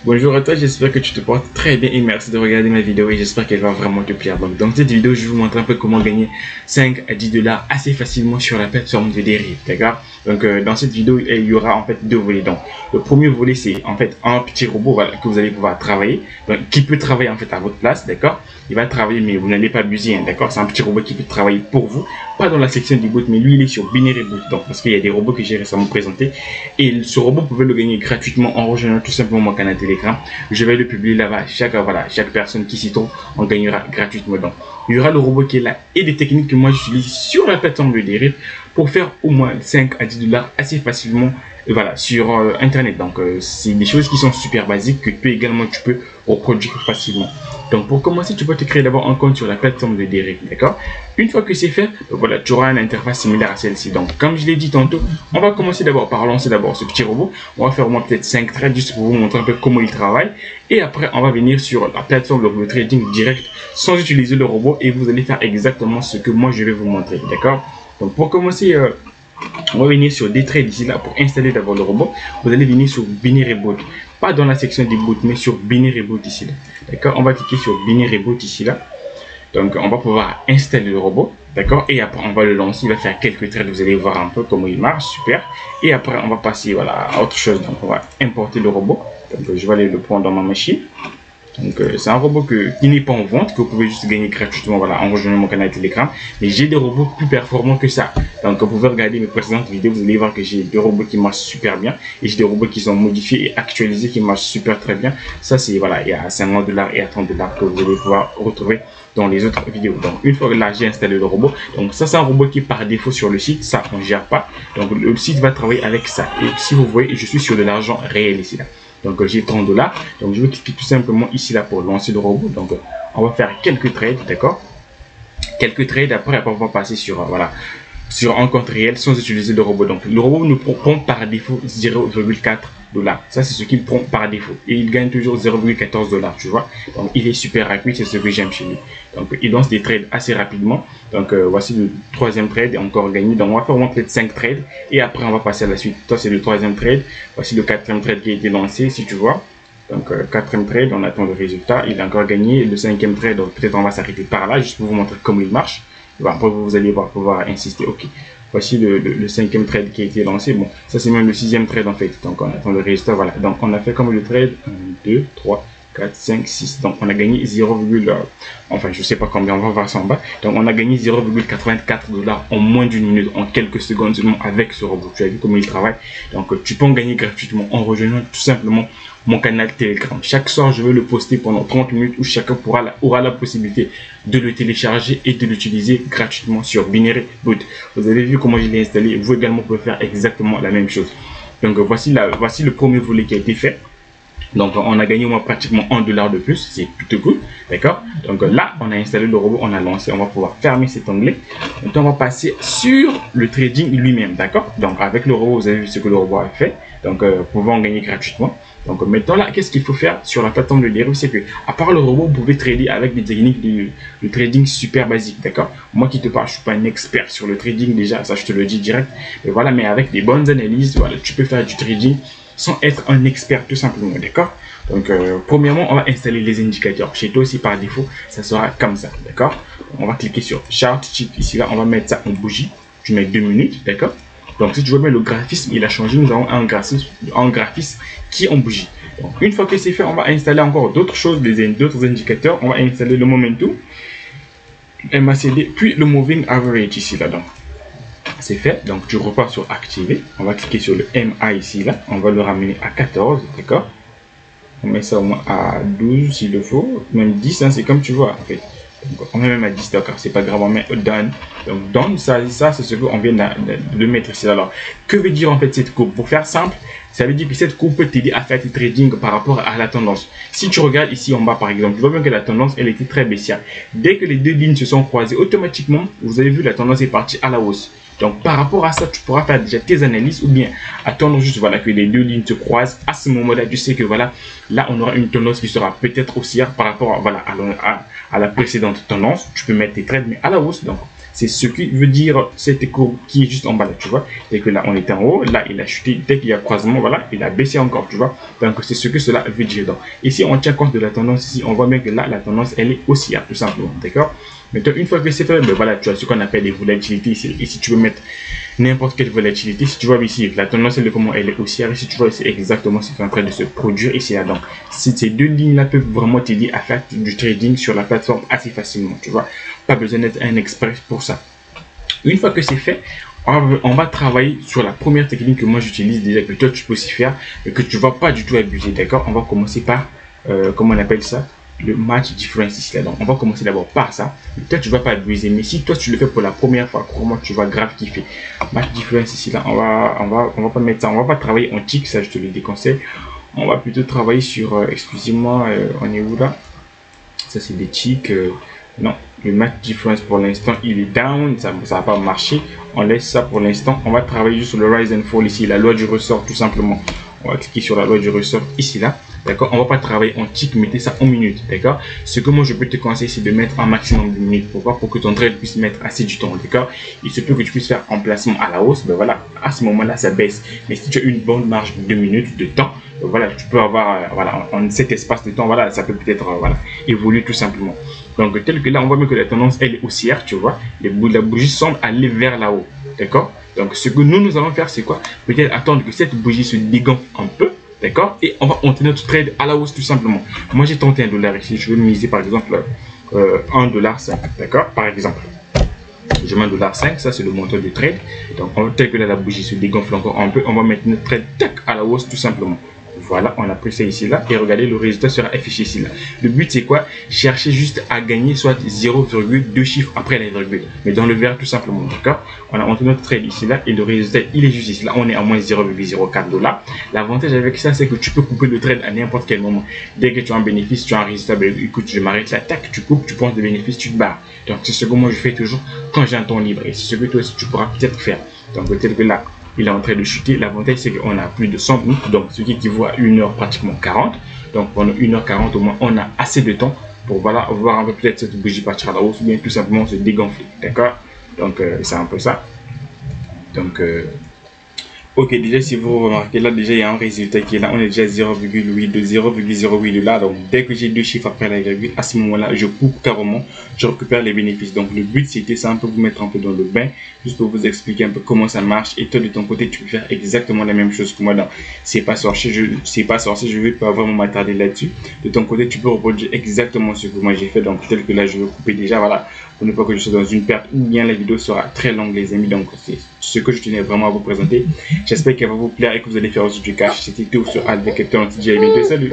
Bonjour à toi, j'espère que tu te portes très bien et merci de regarder ma vidéo et j'espère qu'elle va vraiment te plaire. Donc dans cette vidéo, je vais vous montrer un peu comment gagner 5 à 10 dollars assez facilement sur la plateforme de Deriv, d'accord? Donc dans cette vidéo, il y aura en fait deux volets. Donc le premier volet, c'est en fait un petit robot, voilà, que vous allez pouvoir travailler, donc, qui peut travailler en fait à votre place, d'accord? Il va travailler mais vous n'allez pas abuser, hein, d'accord? C'est un petit robot qui peut travailler pour vous, pas dans la section du boot, mais lui il est sur Binary Boot, donc parce qu'il y a des robots que j'ai récemment présentés et ce robot, vous pouvez le gagner gratuitement en rejoignant tout simplement mon canal Telegram. Je vais le publier là-bas. Chaque personne qui s'y trouve en gagnera gratuitement. Donc, il y aura le robot qui est là et des techniques que moi j'utilise sur la plateforme de Deriv pour faire au moins 5 à 10 dollars assez facilement voilà, sur internet. Donc c'est des choses qui sont super basiques que tu peux reproduire facilement. Donc pour commencer, tu peux te créer d'abord un compte sur la plateforme de Deriv, d'accord? Une fois que c'est fait, voilà, tu auras une interface similaire à celle-ci. Donc comme je l'ai dit tantôt, on va commencer d'abord par lancer d'abord ce petit robot. On va faire au moins peut-être 5 trades juste pour vous montrer un peu comment il travaille. Et après, on va venir sur la plateforme de trading direct sans utiliser le robot et vous allez faire exactement ce que moi je vais vous montrer, d'accord? Donc pour commencer, on va venir sur des trades ici là pour installer d'abord le robot. Vous allez venir sur Binary Boot, pas dans la section du boot, mais sur Binary Boot ici là, d'accord? On va cliquer sur Binary Boot ici là. Donc on va pouvoir installer le robot, d'accord? Et après on va le lancer, il va faire quelques trades, vous allez voir un peu comment il marche, super. Et après on va passer voilà, à autre chose, donc on va importer le robot. Donc je vais aller le prendre dans ma machine. Donc c'est un robot qui n'est pas en vente, que vous pouvez juste gagner gratuitement voilà, en rejoignant mon canal Telegram. Mais j'ai des robots plus performants que ça. Donc vous pouvez regarder mes précédentes vidéos, vous allez voir que j'ai des robots qui marchent super bien. Et j'ai des robots qui sont modifiés et actualisés qui marchent super très bien. Ça c'est voilà, il y a 50 dollars et à 30 dollars que vous allez pouvoir retrouver dans les autres vidéos. Donc une fois que là j'ai installé le robot, donc ça c'est un robot qui est par défaut sur le site, ça on ne gère pas. Donc le site va travailler avec ça. Et si vous voyez, je suis sur de l'argent réel ici là. Donc j'ai 30 dollars. Donc je vais cliquer tout simplement ici là pour lancer le robot. Donc on va faire quelques trades, d'accord? Quelques trades, après on va passer sur voilà, sur un compte réel sans utiliser le robot. Donc le robot nous prend par défaut 0,4 dollars. Ça c'est ce qu'il prend par défaut. Et il gagne toujours 0,14 dollars, tu vois. Donc il est super rapide, c'est ce que j'aime chez lui. Donc il lance des trades assez rapidement. Donc voici le troisième trade encore gagné. Donc on va faire au moins peut-être 5 trades. Et après on va passer à la suite. Ça c'est le troisième trade. Voici le quatrième trade qui a été lancé, si tu vois. Donc quatrième trade, on attend le résultat. Il a encore gagné. Le cinquième trade, donc peut-être on va s'arrêter par là, juste pour vous montrer comment il marche. Bon, après vous allez pouvoir insister. Ok. Voici le cinquième trade qui a été lancé. Bon, ça c'est même le sixième trade en fait. Donc on attend le résultat. Voilà. Donc on a fait comme le trade 1, 2, 3, 4, 5, 6. Donc on a gagné 0, enfin je sais pas combien, on va voir ça en bas. Donc on a gagné 0,84 dollars en moins d'une minute, en quelques secondes seulement avec ce robot. Tu as vu comment il travaille. Donc tu peux en gagner gratuitement en rejoignant tout simplement mon canal Telegram. Chaque soir, je vais le poster pendant 30 minutes où chacun aura la possibilité de le télécharger et de l'utiliser gratuitement sur Binary Boot. Vous avez vu comment je l'ai installé. Vous également pouvez faire exactement la même chose. Donc voici le premier volet qui a été fait. Donc on a gagné au moins pratiquement 1 dollar de plus, c'est plutôt cool, d'accord? Donc là, on a installé le robot, on a lancé, on va pouvoir fermer cet onglet. Maintenant, on va passer sur le trading lui-même, d'accord? Donc avec le robot, vous avez vu ce que le robot a fait. Donc vous pouvez en gagner gratuitement. Donc maintenant là, qu'est-ce qu'il faut faire sur la plateforme de Deriv? C'est que à part le robot, vous pouvez trader avec des techniques de trading super basiques, d'accord? Moi qui te parle, je suis pas un expert sur le trading déjà, ça je te le dis direct. Mais voilà, mais avec des bonnes analyses, voilà, tu peux faire du trading sans être un expert tout simplement, d'accord? Donc premièrement, on va installer les indicateurs. Chez toi aussi par défaut, ça sera comme ça, d'accord? On va cliquer sur Chart Sheet ici là, on va mettre ça en bougie. Tu mets 2 minutes, d'accord? Donc si tu vois bien le graphisme, il a changé, nous avons un graphisme qui est en bougie. Donc une fois que c'est fait, on va installer encore d'autres choses, d'autres indicateurs. On va installer le momentum, MACD, puis le moving average ici là. Donc c'est fait, donc tu repars sur activer. On va cliquer sur le MA ici là, on va le ramener à 14, d'accord? On met ça au moins à 12 s'il le faut, même 10, hein, c'est comme tu vois en fait. Donc, on met même à 10, d'accord, c'est pas grave, on met done. Donc done, ça c'est ce qu'on vient de mettre ici. Alors, que veut dire en fait cette courbe? Pour faire simple, ça veut dire que cette courbe peut t'aider à faire tes trading par rapport à la tendance. Si tu regardes ici en bas par exemple, tu vois bien que la tendance elle était très baissière. Dès que les deux lignes se sont croisées, automatiquement, vous avez vu la tendance est partie à la hausse. Donc par rapport à ça, tu pourras faire déjà tes analyses ou bien attendre juste voilà, que les deux lignes se croisent. À ce moment-là, tu sais que voilà, là on aura une tendance qui sera peut-être haussière par rapport à, voilà, à la précédente tendance. Tu peux mettre tes trades mais à la hausse. Donc c'est ce qui veut dire cette courbe qui est juste en bas là, tu vois. Dès que là on est en haut, là il a chuté, dès qu'il y a croisement, voilà, il a baissé encore, tu vois. Donc c'est ce que cela veut dire. Donc ici on tient compte de la tendance, ici on voit bien que là la tendance elle est haussière tout simplement, d'accord. Maintenant une fois que c'est fait, ben voilà, tu as ce qu'on appelle des volatilités ici. Et si tu veux mettre n'importe quelle volatilité, si tu vois ici la tendance elle est comment, elle est haussière, et si tu vois c'est exactement ce qui est en train de se produire ici là. Donc ces deux lignes là peuvent vraiment t'aider à faire du trading sur la plateforme assez facilement, tu vois. Pas besoin d'être un expert pour ça. Une fois que c'est fait, on va travailler sur la première technique que moi j'utilise déjà, que toi tu peux aussi faire, et que tu ne vas pas du tout abuser, d'accord. On va commencer par, comment on appelle ça, le match difference ici là. Donc on va commencer d'abord par ça. Toi tu vas pas abuser, mais si toi tu le fais pour la première fois, comment tu vas grave kiffer. Match difference ici là, on va pas mettre ça, on va pas travailler en tick, ça je te le déconseille. On va plutôt travailler sur, excusez-moi, on est où là? Ça c'est des ticks. Non, le match difference pour l'instant il est down, ça va pas marcher. On laisse ça pour l'instant. On va travailler juste sur le rise and fall ici, la loi du ressort tout simplement. On va cliquer sur la loi du ressort ici là, d'accord. On va pas travailler en tick, mettez ça en minutes, d'accord. Ce que moi je peux te conseiller c'est de mettre un maximum de minutes. Pourquoi? Pour que ton trade puisse mettre assez du temps, d'accord. Il se peut que tu puisses faire un placement à la hausse, ben voilà, à ce moment là ça baisse. Mais si tu as une bonne marge de 2 minutes de temps, voilà, tu peux avoir, voilà, en cet espace de temps, voilà, ça peut peut-être, voilà, évoluer tout simplement. Donc, tel que là, on voit bien que la tendance, elle est haussière, tu vois. La bougie semble aller vers là haut, d'accord. Donc, ce que nous allons faire, c'est quoi? Peut-être attendre que cette bougie se dégonfle un peu, d'accord. Et on va monter notre trade à la hausse, tout simplement. Moi, j'ai tenté $1 ici. Je vais miser, par exemple, $1.05, d'accord, par exemple. Je mets $1.05, ça c'est le montant de trade. Donc, tel que là, la bougie se dégonfle encore un peu, on va mettre notre trade tac, à la hausse, tout simplement. Voilà, on a pris ça ici là et regardez, le résultat sera affiché ici là. Le but c'est quoi? Chercher juste à gagner soit 0,2 chiffres après la virgule, mais dans le vert tout simplement, d'accord. On a entré notre trade ici là et le résultat il est juste ici là, on est à moins $0,04. L'avantage avec ça c'est que tu peux couper le trade à n'importe quel moment. Dès que tu as un bénéfice, tu as un résultat, ben, écoute, je m'arrête là, tac, tu coupes, tu prends des bénéfices, tu te barres. Donc c'est ce que moi je fais toujours quand j'ai un temps libre et c'est ce que toi aussi tu pourras peut-être faire. Donc tel que là il est en train de chuter. L'avantage c'est qu'on a plus de 100 minutes, donc ce qui équivaut à 1 heure pratiquement 40. Donc pendant 1h40 au moins on a assez de temps pour voilà voir un peu peut-être cette bougie partir à la hausse ou bien tout simplement se dégonfler, d'accord. Donc c'est un peu ça. Donc ok, déjà si vous remarquez là, déjà il y a un résultat qui est là, on est déjà à 0,8 de 0,08 de là. Donc dès que j'ai deux chiffres après la virgule, à ce moment là je coupe carrément, je récupère les bénéfices. Donc le but c'était ça, un peu vous mettre un peu dans le bain, juste pour vous expliquer un peu comment ça marche. Et toi de ton côté tu peux faire exactement la même chose que moi dans C'est pas sorcier, je vais pas vraiment m'attarder là-dessus. De ton côté tu peux reproduire exactement ce que moi j'ai fait. Donc tel que là je vais couper déjà, voilà, pour ne pas que je sois dans une perte ou bien la vidéo sera très longue les amis. Donc c'est ce que je tenais vraiment à vous présenter. J'espère qu'elle va vous plaire et que vous allez faire aussi du cash. C'était tout sur Albert Captain. On se dit à bientôt. Salut!